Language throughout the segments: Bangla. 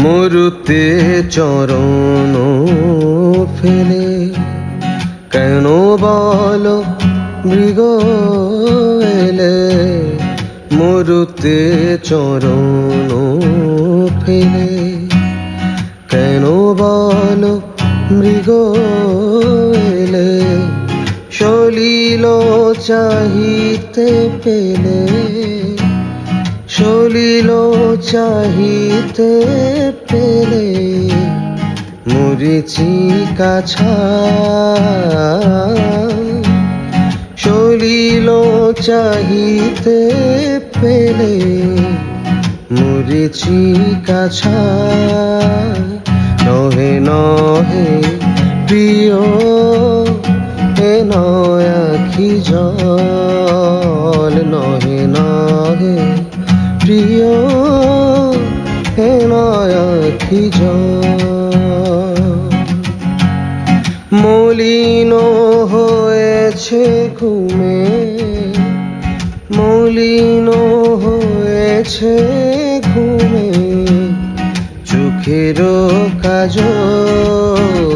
মরুতে চরণ ফেলে কেন বলো মৃগ এলে, মরুতে চরণ ফেলে কেন বলো মৃগ এলে, সলিল চাহিতে পেলে, সলিল চাহিতে পেলে, মরীচিকা ছায়, সলিল চাহিতে পেলে, মরীচিকা ছায়। নহে নহে প্রিয় এ নয় আখি জল, নহে নহে প্রিয় হে নয় আখি জল। মলিন হয়েছে ঘুমে, মলিন হয়েছে ঘুমে, চোখের কাজল,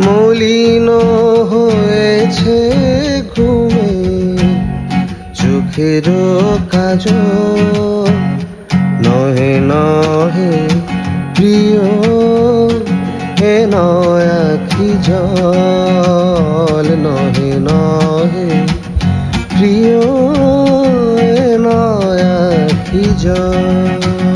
মলিন হয়েছে ঘুমে, চোখের কাজল। নহে নহে প্রিয় হে নয় আখি জল, নহে নহে প্রিয় হে নয় আখি জল।